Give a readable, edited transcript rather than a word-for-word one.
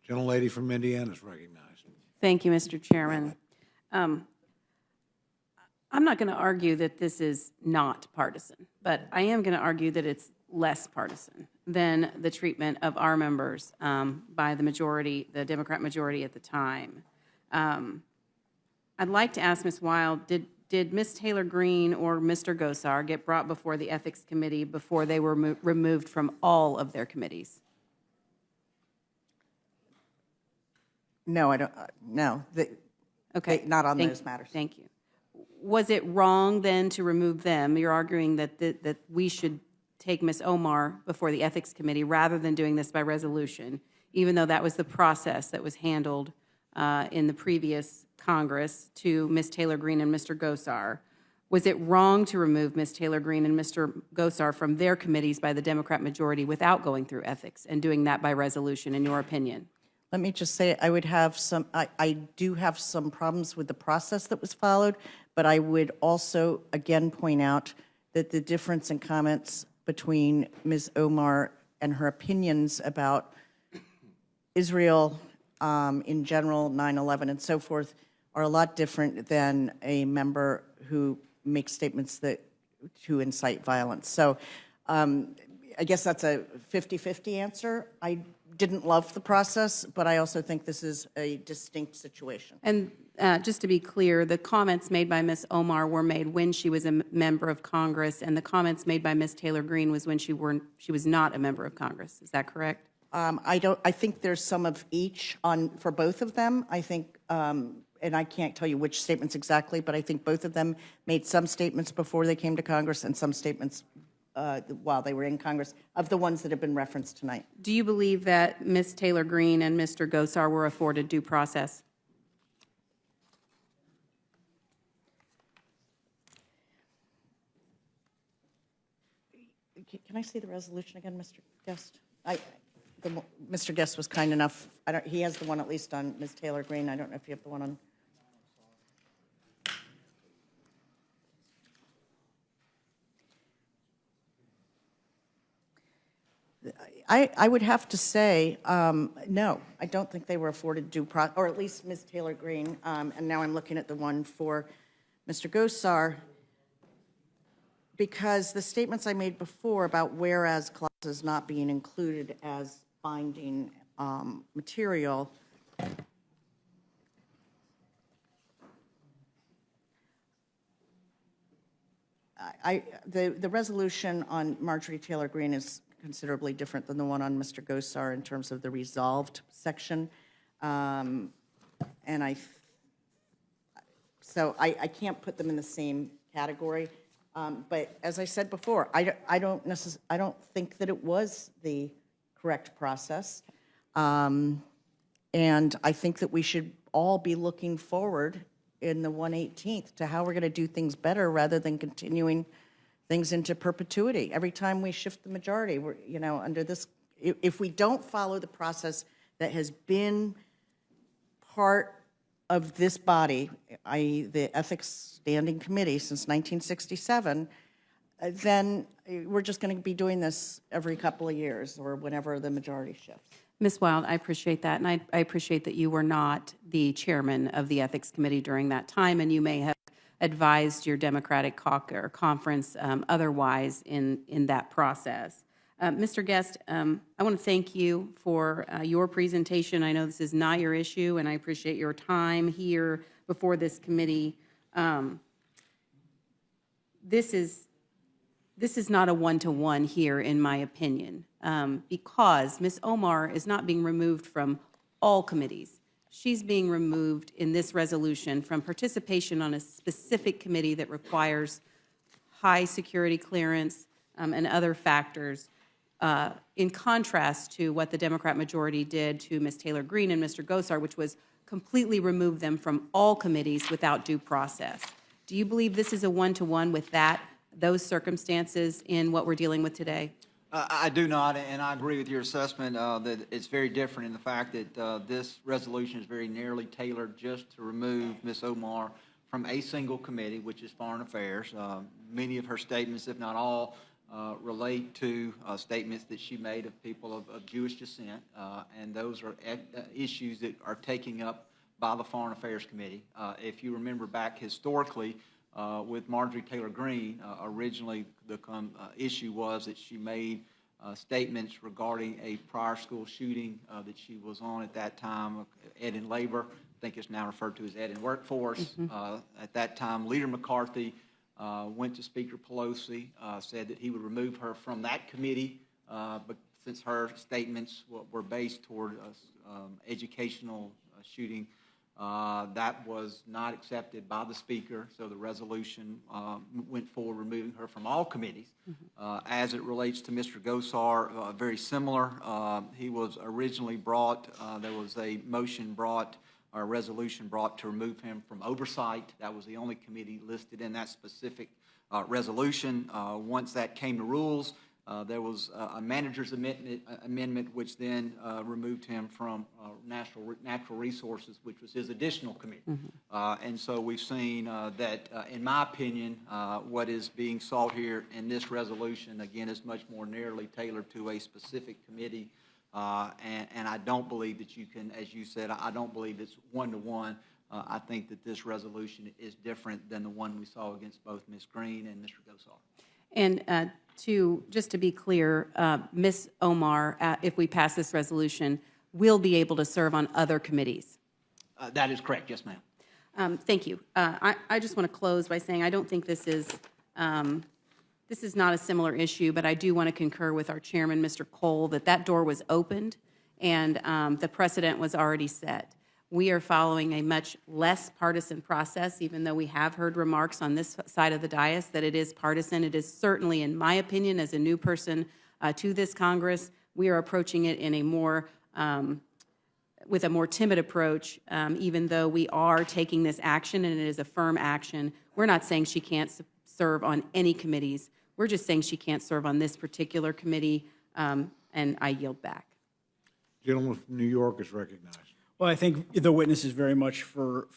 Gentlelady from Indiana is recognized. Thank you, Mr. Chairman. I'm not going to argue that this is not partisan, but I am going to argue that it's less partisan than the treatment of our members by the majority, the Democrat majority at the time. I'd like to ask Ms. Wild, did Ms. Taylor Greene or Mr. Gosar get brought before the Ethics Committee before they were removed from all of their committees? No, I don't. No, Okay. not on those matters. Thank you. Was it wrong then to remove them? You're arguing that we should take Ms. Omar before the Ethics Committee rather than doing this by resolution, even though that was the process that was handled in the previous Congress to Ms. Taylor Greene and Mr. Gosar. Was it wrong to remove Ms. Taylor Greene and Mr. Gosar from their committees by the Democrat majority without going through ethics and doing that by resolution, in your opinion? Let me just say, I would have some. I do have some problems with the process that was followed, but I would also again point out that the difference in comments between Ms. Omar and her opinions about Israel in general, 9/11 and so forth, are a lot different than a member who makes statements that to incite violence. So I guess that's a 50-50 answer. I didn't love the process, but I also think this is a distinct situation. And just to be clear, the comments made by Ms. Omar were made when she was a member of Congress, and the comments made by Ms. Taylor Greene was when she was not a member of Congress. Is that correct? I think there's some of each for both of them. I think, and I can't tell you which statements exactly, but I think both of them made some statements before they came to Congress and some statements while they were in Congress, of the ones that have been referenced tonight. Do you believe that Ms. Taylor Greene and Mr. Gosar were afforded due process? Can I see the resolution again, Mr. Guest? Mr. Guest was kind enough. He has the one at least on Ms. Taylor Greene. I don't know if you have the one on. I would have to say, no, I don't think they were afforded due process, or at least Ms. Taylor Greene, and now I'm looking at the one for Mr. Gosar, because the statements I made before about whereas clauses not being included as binding material, the resolution on Marjorie Taylor Greene is considerably different than the one on Mr. Gosar in terms of the resolved section. And so I can't put them in the same category. But as I said before, I don't think that it was the correct process. And I think that we should all be looking forward in the 118th to how we're going to do things better rather than continuing things into perpetuity. Every time we shift the majority, we're, under this, if we don't follow the process that has been part of this body, i.e. the Ethics Standing Committee since 1967, then we're just going to be doing this every couple of years or whenever the majority shifts. Ms. Wild, I appreciate that, and I appreciate that you were not the chairman of the Ethics Committee during that time, and you may have advised your Democratic caucus or conference otherwise in that process. Mr. Guest, I want to thank you for your presentation. I know this is not your issue, and I appreciate your time here before this committee. This is not a one-to-one here, in my opinion, because Ms. Omar is not being removed from all committees. She's being removed in this resolution from participation on a specific committee that requires high security clearance and other factors, in contrast to what the Democrat majority did to Ms. Taylor Greene and Mr. Gosar, which was completely remove them from all committees without due process. Do you believe this is a one-to-one with those circumstances in what we're dealing with today? I do not, and I agree with your assessment that it's very different in the fact that this resolution is very narrowly tailored just to remove Ms. Omar from a single committee, which is Foreign Affairs. Many of her statements, if not all, relate to statements that she made of people of Jewish descent, and those are issues that are taken up by the Foreign Affairs Committee. If you remember back historically with Marjorie Taylor Greene, originally the issue was that she made statements regarding a prior school shooting that she was on at that time, Ed in Labor. I think it's now referred to as Ed in Workforce. At that time, Leader McCarthy went to Speaker Pelosi, said that he would remove her from that committee, but since her statements were based toward educational shooting, that was not accepted by the Speaker, so the resolution went forward removing her from all committees. As it relates to Mr. Gosar, very similar. He was originally brought, there was a motion brought, or a resolution brought to remove him from oversight. That was the only committee listed in that specific resolution. Once that came to rules, there was a manager's amendment which then removed him from natural resources, which was his additional committee. And so we've seen that, in my opinion, what is being sought here in this resolution, again, is much more narrowly tailored to a specific committee. And I don't believe that you can, as you said, I don't believe it's one-to-one. I think that this resolution is different than the one we saw against both Ms. Green and Mr. Gosar. And just to be clear, Ms. Omar, if we pass this resolution, will be able to serve on other committees. That is correct, yes, ma'am. Thank you. I just want to close by saying I don't think this is not a similar issue, but I do want to concur with our chairman, Mr. Cole, that door was opened and the precedent was already set. We are following a much less partisan process, even though we have heard remarks on this side of the dais that it is partisan. It is certainly, in my opinion, as a new person to this Congress, we are approaching it in a more with a more timid approach, even though we are taking this action and it is a firm action. We're not saying she can't serve on any committees. We're just saying she can't serve on this particular committee, and I yield back. Gentleman from New York is recognized. Well, I think the witness is very much for